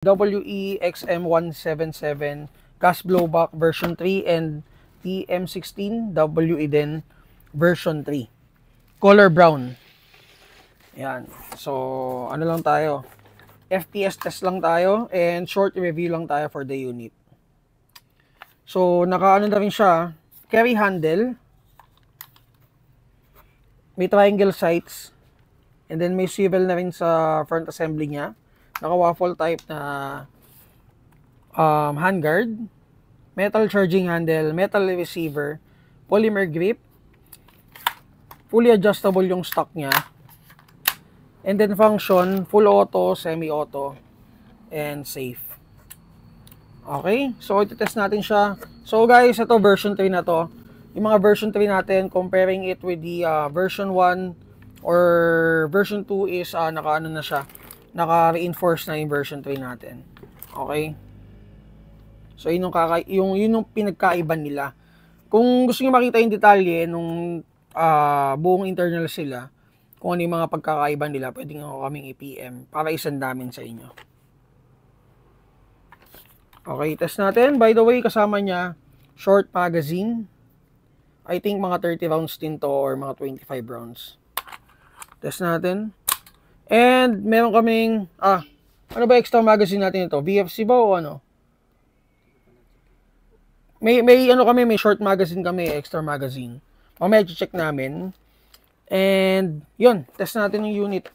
WE-XM177 gas blowback version 3 and TM16 WE din version 3. Color brown. Yan. So, ano lang tayo? FPS test lang tayo and short review lang tayo for the unit. So, nakaano na rin siya, carry handle. May triangle sights. And then may swivel na rin sa front assembly niya. Naka-waffle type na handguard, metal charging handle, metal receiver, polymer grip, fully adjustable yung stock niya, and then function, full auto, semi-auto, and safe. Okay, so iti-test natin siya. So guys, ito version 3 na to. Yung mga version 3 natin, comparing it with the version 1 or version 2 is naka-ano na siya, naka-reinforce na yung version 3 natin. Okay? So, yun yung pinagkaiba nila. Kung gusto niyo makita yung detalye nung buong internal sila, kung ano yung mga pagkakaiba nila, pwede nga kaming i-PM para isandamin sa inyo. Okay, test natin. By the way, kasama niya, short magazine. I think mga 30 rounds din to or mga 25 rounds. Test natin. And meron kaming, ano ba extra magazine natin ito? VFC ba o ano? May ano kami, may short magazine kami, extra magazine. Mamaya check namin. And yun, test natin yung unit.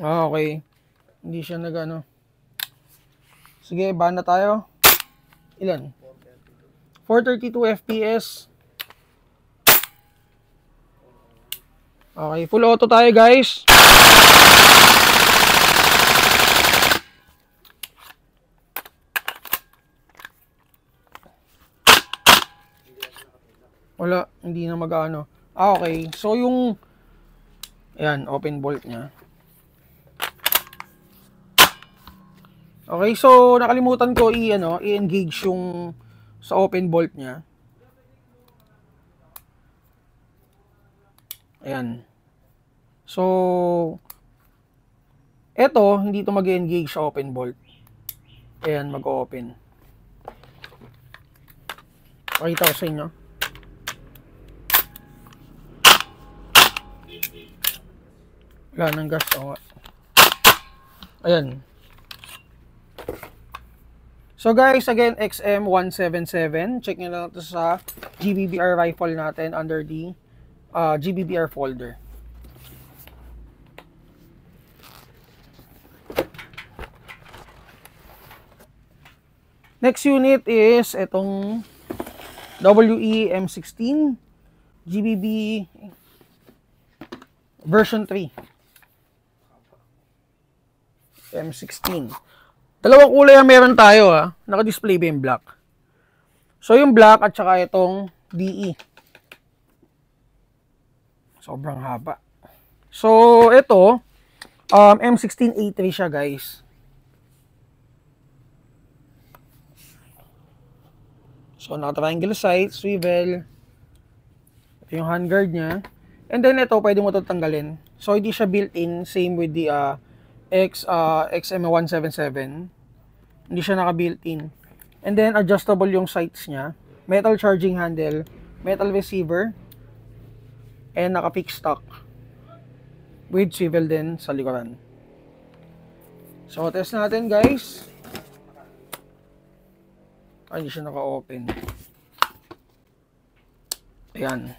Okay. Hindi siya nag-ano. Sige, ban na tayo. Ilan? 432 FPS. Okay, full auto tayo guys. Wala, hindi na mag-ano. Okay, so yung ayan, open bolt niya. Okay, so nakalimutan ko i-engage yung sa open bolt niya. Ayan. So eto, hindi ito mag-engage sa open bolt. Ayan, mag-open. Pakita ko sa inyo. Wala nang gas. Ayan. So guys, again, XM177. Check nyo lang ito sa GBBR rifle natin under the GBBR folder. Next unit is itong WE-M16 GBB version 3. M16. Dalawang kulay ang meron tayo Naka-display ba yung black? So yung black at saka itong DE. Sobrang haba. So ito, M16A3 siya guys. So naka-triangle sight, swivel. Ito yung handguard niya. And then ito, pwede mo ito tanggalin. So hindi siya built-in, same with the XM177. Hindi siya naka-built-in. And then adjustable yung sights niya. Metal charging handle, metal receiver, and naka-fixed stock. With swivel din sa likuran. So test natin guys. Hindi siya naka-open. Ayan.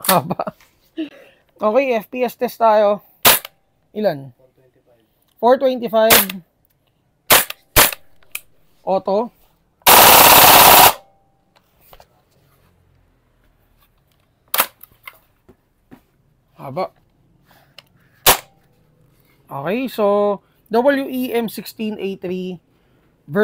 Haba. Okay, FPS test tayo. Ilan? 425. Auto. Haba. Okay, so WE-M16A3 version